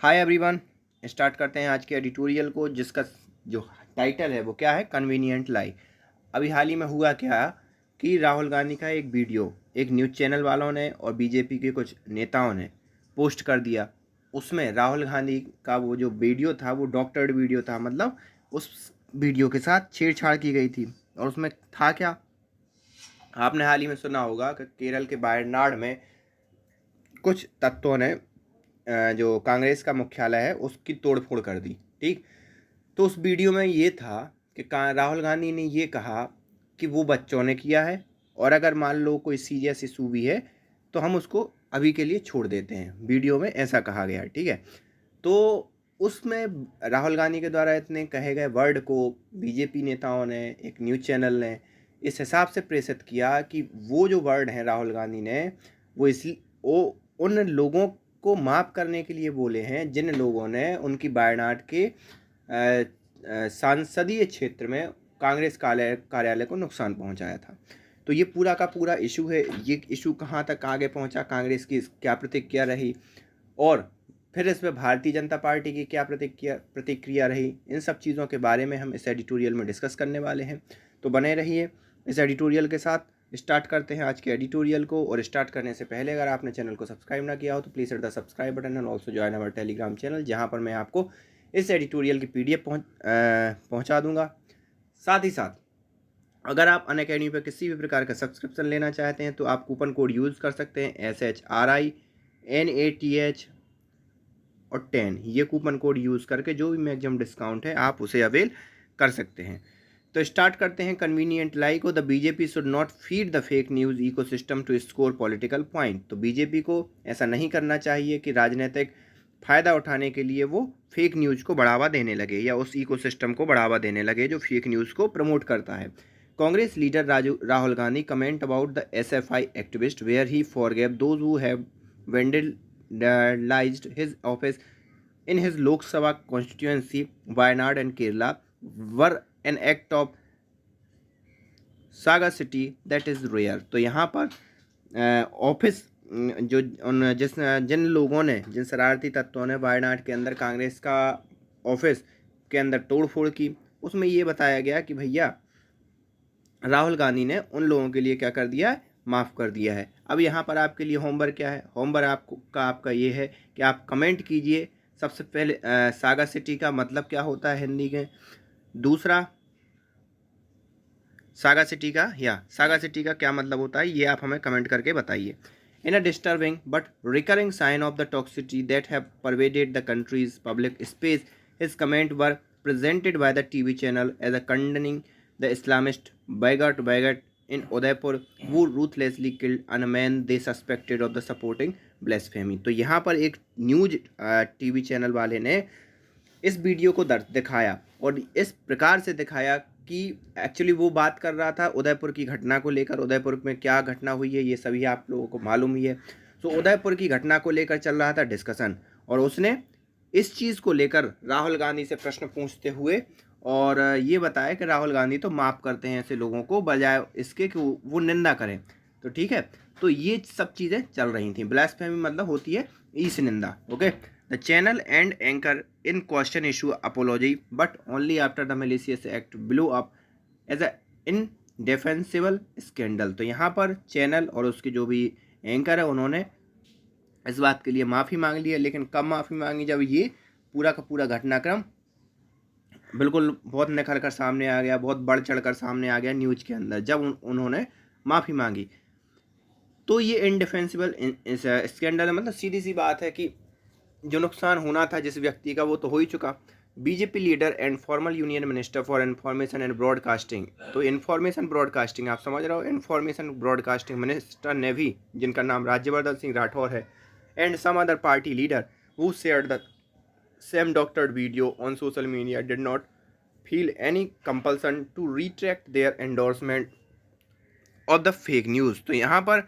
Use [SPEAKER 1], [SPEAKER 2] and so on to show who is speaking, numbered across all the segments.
[SPEAKER 1] Hi everyone. Start करते हैं आज के एडिटोरियल को, जिसका जो टाइटल है वो क्या है, कन्वीनियंट लाई। अभी हाल ही में हुआ क्या कि राहुल गांधी का एक वीडियो एक न्यूज़ चैनल वालों ने और बीजेपी के कुछ नेताओं ने पोस्ट कर दिया। उसमें राहुल गांधी का वो जो वीडियो था वो डॉक्टर्ड वीडियो था, मतलब उस वीडियो के साथ छेड़छाड़ की गई थी। और उसमें था क्या, आपने हाल ही में सुना होगा कि केरल के वायनाड में कुछ तत्वों ने जो कांग्रेस का मुख्यालय है उसकी तोड़फोड़ कर दी। ठीक, तो उस वीडियो में ये था कि राहुल गांधी ने ये कहा कि वो बच्चों ने किया है और अगर मान लो कोई सीरियस इशू भी है तो हम उसको अभी के लिए छोड़ देते हैं। वीडियो में ऐसा कहा गया, ठीक है। तो उसमें राहुल गांधी के द्वारा इतने कहे गए वर्ड को बीजेपी नेताओं ने, एक न्यूज़ चैनल ने इस हिसाब से प्रेषित किया कि वो जो वर्ड हैं राहुल गांधी ने वो वो उन लोगों को माफ़ करने के लिए बोले हैं जिन लोगों ने उनकी वायनाड के संसदीय क्षेत्र में कांग्रेस कार्यालय को नुकसान पहुंचाया था। तो ये पूरा का पूरा इशू है। ये इशू कहाँ तक आगे पहुंचा, कांग्रेस की क्या प्रतिक्रिया रही और फिर इसमें भारतीय जनता पार्टी की क्या प्रतिक्रिया रही, इन सब चीज़ों के बारे में हम इस एडिटोरियल में डिस्कस करने वाले हैं। तो बने रहिए इस एडिटोरियल के साथ। स्टार्ट करते हैं आज के एडिटोरियल को। और स्टार्ट करने से पहले अगर आपने चैनल को सब्सक्राइब ना किया हो तो please hit the subscribe button and also join our Telegram channel, जहाँ पर मैं आपको इस एडिटोरियल की PDF पहुँचा दूँगा। साथ ही साथ अगर आप अनअकैडमी पर किसी भी प्रकार का सब्सक्रिप्शन लेना चाहते हैं तो आप कूपन कोड यूज़ कर सकते हैं SHRINATH और 10। ये कूपन कोड यूज़ करके जो भी मैक्सिमम डिस्काउंट है आप उसे अवेल कर सकते हैं। तो स्टार्ट करते हैं कन्वीनियंट लाई को। The BJP should not feed the fake news ecosystem to score political point. तो बीजेपी को ऐसा नहीं करना चाहिए कि राजनीतिक फ़ायदा उठाने के लिए वो फेक न्यूज़ को बढ़ावा देने लगे या उस इकोसिस्टम को बढ़ावा देने लगे जो फेक न्यूज़ को प्रमोट करता है। Congress leader Rahul Gandhi comment about the SFI activist where he forgave those who have vandalized his office in his Lok Sabha constituency, Wayanad and Kerala, were an act of sagacity that is rare। तो यहाँ पर office जो जिन लोगों ने, जिन शरारती तत्वों ने वायनाड के अंदर कांग्रेस का ऑफिस के अंदर तोड़फोड़ की, उसमें ये बताया गया कि भैया राहुल गांधी ने उन लोगों के लिए क्या कर दिया है, माफ़ कर दिया है। अब यहाँ पर आपके लिए होमवर्क क्या है, होमवर्क आपका ये है कि आप कमेंट कीजिए। सबसे पहले सागा सिटी का मतलब क्या होता है हिंदी के, दूसरा सागा सिटी का क्या मतलब होता है ये आप हमें कमेंट करके बताइए। In a disturbing but recurring sign of the toxicity that have pervaded the country's public space, his comment were presented by the TV channel as a condemning the Islamist bigot in Udaipur who ruthlessly killed a man they suspected of the supporting blasphemy। तो यहाँ पर एक news TV channel वाले ने इस video को दिखाया और इस प्रकार से दिखाया कि एक्चुअली वो बात कर रहा था उदयपुर की घटना को लेकर। उदयपुर में क्या घटना हुई है ये सभी आप लोगों को मालूम ही है। तो उदयपुर की घटना को लेकर चल रहा था डिस्कशन और उसने इस चीज़ को लेकर राहुल गांधी से प्रश्न पूछते हुए और ये बताया कि राहुल गांधी तो माफ़ करते हैं ऐसे लोगों को, बजाय इसके कि वो निंदा करें। तो ठीक है, तो ये सब चीज़ें चल रही थी। ब्लास्फेमी मतलब होती है ईश निंदा। Okay, the channel and anchor in question issue apology but only after the malicious act blow up as a indefensible scandal. तो यहाँ पर चैनल और उसके जो भी एंकर है उन्होंने इस बात के लिए माफ़ी मांग ली है, लेकिन कब माफ़ी मांगी, जब ये पूरा का पूरा घटनाक्रम बिल्कुल बहुत निखर कर सामने आ गया, बहुत बढ़ चढ़ कर सामने आ गया न्यूज़ के अंदर, जब उन्होंने माफ़ी मांगी। तो ये इनडिफेंसिबल स्कैंडल है, मतलब सीधी सी बात है कि जो नुकसान होना था जिस व्यक्ति का वो तो हो ही चुका। BJP leader and formal union minister for information and broadcasting. तो इंफॉर्मेशन ब्रॉडकास्टिंग आप समझ रहे हो, इंफॉर्मेशन ब्रॉडकास्टिंग मिनिस्टर ने भी, जिनका नाम राज्यवर्धन सिंह राठौर है, and some other party leader who shared the same doctored video on social media did not feel any compulsion to retract their endorsement of the fake news। तो यहाँ पर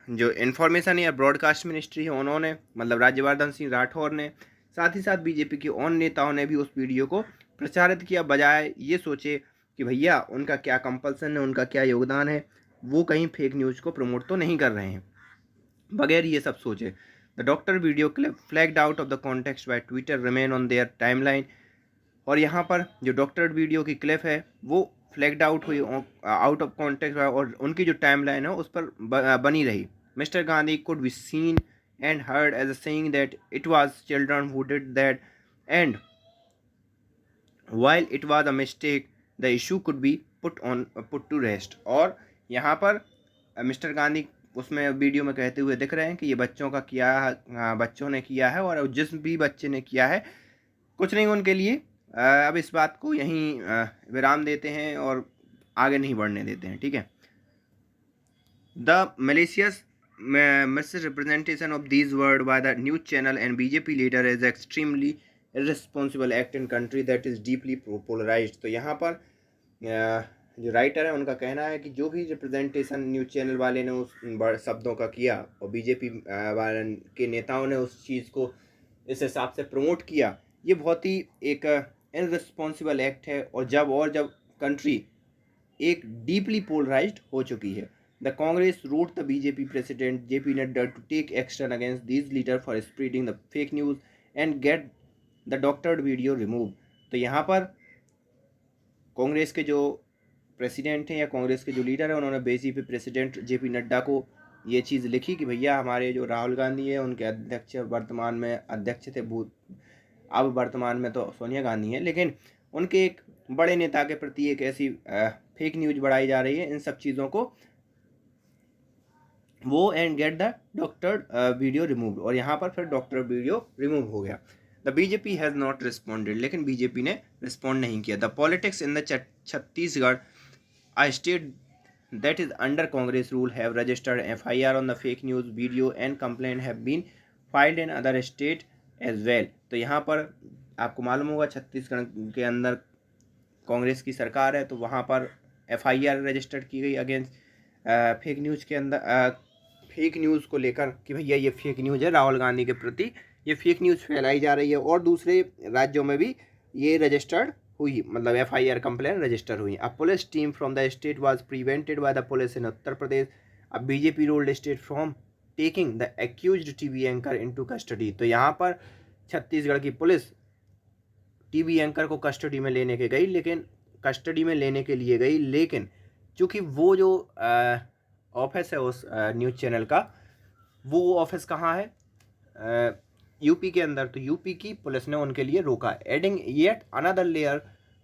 [SPEAKER 1] जो इन्फॉर्मेशन या ब्रॉडकास्ट मिनिस्ट्री है उन्होंने, मतलब राज्यवर्धन सिंह राठौर ने, साथ ही साथ बीजेपी के और नेताओं ने भी उस वीडियो को प्रचारित किया, बजाय ये सोचे कि भैया उनका क्या कंपल्सन है, उनका क्या योगदान है, वो कहीं फेक न्यूज़ को प्रमोट तो नहीं कर रहे हैं, बगैर ये सब सोचे। The doctor video clip flagged out of the context by Twitter remain on their timeline. और यहाँ पर जो डॉक्टर वीडियो की क्लिप है वो फ्लैग्ड आउट हुई आउट ऑफ कॉन्टेक्स्ट और उनकी जो टाइमलाइन है उस पर बनी रही। Mister Gandhi could be seen and heard as a saying that it was children who did that and while it was a mistake the issue could be put to rest। और यहाँ पर मिस्टर गांधी उसमें video में कहते हुए दिख रहे हैं कि ये बच्चों का किया बच्चों ने किया है और जिस भी बच्चे ने किया है कुछ नहीं उनके लिए। अब इस बात को यहीं विराम देते हैं और आगे नहीं बढ़ने देते हैं, ठीक है। The malicious misrepresentation of these words by the news channel and BJP leader is extremely irresponsible act in country that is deeply polarized। तो यहाँ पर जो राइटर है उनका कहना है कि जो भी रिप्रेजेंटेशन न्यूज़ चैनल वाले ने उस शब्दों का किया और बीजेपी वाले के नेताओं ने उस चीज़ को इस हिसाब से प्रमोट किया, ये बहुत ही एक इररिस्पॉन्सिबल एक्ट है। और जब कंट्री एक डीपली पोलराइज्ड हो चुकी है। The Congress wrote the BJP president JP Nadda to take action against these leader for spreading the fake news and get the doctored video remove. तो यहाँ पर कांग्रेस के जो प्रेसिडेंट हैं या कांग्रेस के जो लीडर हैं उन्होंने बीजेपी प्रेसिडेंट JP नड्डा को ये चीज़ लिखी कि भैया हमारे जो राहुल गांधी है उनके अध्यक्ष वर्तमान में अध्यक्ष थे, अब वर्तमान में तो सोनिया गांधी हैं, लेकिन उनके एक बड़े नेता के प्रति एक ऐसी फेक न्यूज़ बढ़ाई जा रही है, इन सब चीज़ों को वो and get the doctor video remove. और यहाँ पर फिर डॉक्टर वीडियो रिमूव हो गया। The BJP has not responded, लेकिन बीजेपी ने रिस्पॉन्ड नहीं किया। The politics in the Chhattisgarh a state that is under Congress rule have registered FIR on the fake news video and complaint have been filed in other state as well। तो यहाँ पर आपको मालूम होगा छत्तीसगढ़ के अंदर कांग्रेस की सरकार है, तो वहाँ पर FIR रजिस्टर्ड की गई अगेंस्ट फेक न्यूज़ के अंदर फेक न्यूज़ को लेकर कि भैया ये फेक न्यूज़ है, राहुल गांधी के प्रति ये फेक न्यूज़ फैलाई जा रही है। और दूसरे राज्यों में भी ये रजिस्टर्ड हुई, मतलब FIR कंप्लेन रजिस्टर हुई। A police team from the state was prevented by the police in Uttar Pradesh. अब BJP ruled state from taking the accused TV anchor into custody. तो यहाँ पर छत्तीसगढ़ की पुलिस TV एंकर को कस्टडी में लेने के लिए गई, लेकिन चूँकि वो जो ऑफिस है उस न्यूज़ चैनल का, वो ऑफिस कहाँ है यूपी के अंदर, तो यूपी की पुलिस ने उनके लिए रोका। Adding yet another layer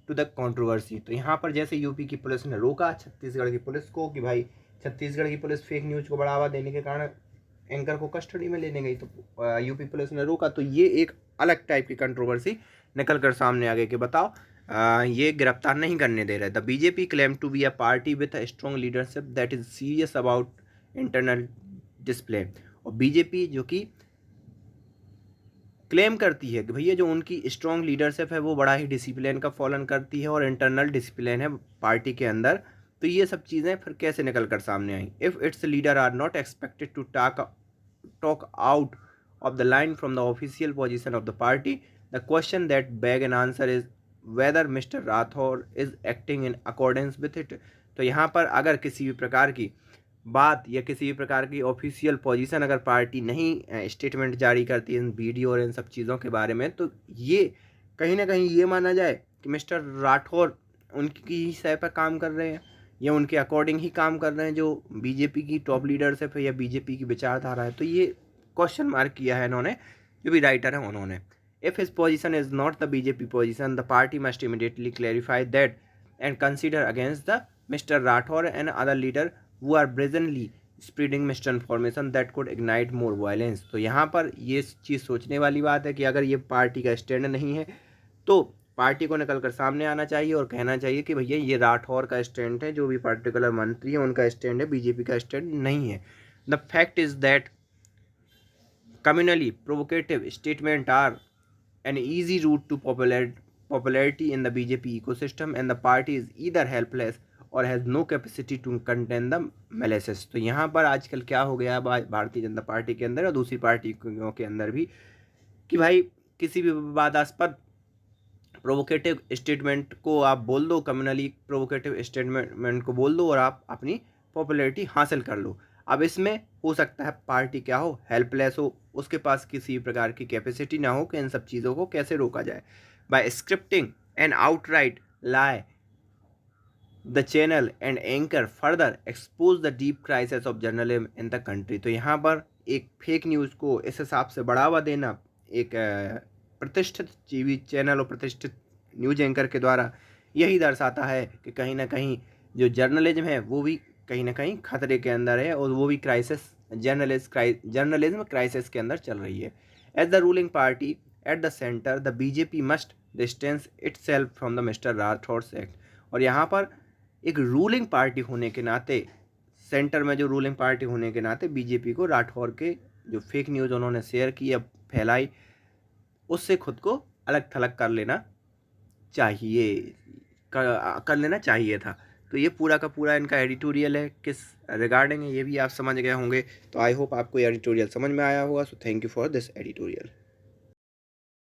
[SPEAKER 1] to the controversy. तो यहाँ पर जैसे यूपी की पुलिस ने रोका छत्तीसगढ़ की पुलिस को कि भाई छत्तीसगढ़ की पुलिस फेक न्यूज़ को बढ़ावा देने के कारण एंकर को कस्टडी में लेने गई, तो यूपी पुलिस ने रोका। तो ये एक अलग टाइप की कंट्रोवर्सी निकल कर सामने आ गई कि बताओ ये गिरफ्तार नहीं करने दे रहे। The BJP claim to be a party with a strong leadership that is serious about internal display. और बीजेपी जो कि क्लेम करती है कि भैया जो उनकी स्ट्रॉन्ग लीडरशिप है वो बड़ा ही डिसिप्लिन का फॉलन करती है और इंटरनल डिसिप्लिन है पार्टी के अंदर, तो ये सब चीज़ें फिर कैसे निकल कर सामने आई। If its leader are not expected to talk out of the line from the official position of the party, the question that beg an answer is whether mister Rathore is acting in accordance with it. तो यहाँ पर अगर किसी भी प्रकार की बात या किसी भी प्रकार की ऑफिशियल पोजीशन अगर पार्टी नहीं स्टेटमेंट जारी करती है इन वीडियो और इन सब चीज़ों के बारे में, तो ये कहीं ना कहीं ये माना जाए कि मिस्टर राठौर उनकी ही सह पर काम कर रहे हैं या उनके अकॉर्डिंग ही काम कर रहे हैं जो बीजेपी की टॉप लीडरशिप है या बीजेपी की विचारधारा है। तो ये क्वेश्चन मार्क किया है इन्होंने, जो भी राइटर है उन्होंने। If his position is not the BJP position, the party must immediately clarify that and consider against the mister Rathore and other leader who are brazenly spreading misinformation that could ignite more violence। तो यहाँ पर ये चीज़ सोचने वाली बात है कि अगर ये पार्टी का स्टैंड नहीं है तो पार्टी को निकल कर सामने आना चाहिए और कहना चाहिए कि भैया ये राठौर का स्टैंड है, जो भी पर्टिकुलर मंत्री है उनका स्टैंड है, बीजेपी का स्टैंड नहीं है। The fact is that communally provocative statements are an easy route to popularity in the BJP ecosystem and the party is either helpless और has no capacity to contain the malaises. तो यहाँ पर आजकल क्या हो गया भारतीय जनता पार्टी के अंदर और दूसरी पार्टियों के अंदर भी कि भाई किसी भी विवादास्पद प्रोवोकेटिव स्टेटमेंट को आप बोल दो, कम्युनली प्रोवोकेटिव स्टेटमेंट को बोल दो और आप अपनी पॉपुलैरिटी हासिल कर लो। अब इसमें हो सकता है पार्टी क्या हो, हेल्पलेस हो, उसके पास किसी प्रकार की कैपेसिटी ना हो कि इन सब चीज़ों को कैसे रोका जाए। By scripting and outright lie the channel and anchor further expose the deep crisis of journalism in the country. तो यहाँ पर एक फेक न्यूज़ को इस हिसाब से बढ़ावा देना एक प्रतिष्ठित टीवी चैनल और प्रतिष्ठित न्यूज एंकर के द्वारा यही दर्शाता है कि कहीं ना कहीं जो जर्नलिज्म है वो भी कहीं ना कहीं खतरे के अंदर है और वो भी जर्नलिज्म क्राइसिस के अंदर चल रही है। As the ruling party at the centre the BJP must distance itself from the mister Rathore act. और यहाँ पर एक रूलिंग पार्टी होने के नाते, सेंटर में जो रूलिंग पार्टी होने के नाते बीजेपी को राठौर के जो फेक न्यूज़ उन्होंने शेयर की या फैलाई उससे खुद को अलग थलग कर लेना चाहिए, कर लेना चाहिए था। तो ये पूरा का पूरा इनका एडिटोरियल है, किस रिगार्डिंग है ये भी आप समझ गए होंगे। तो आई होप आपको ये एडिटोरियल समझ में आया होगा। So thank you for this editorial.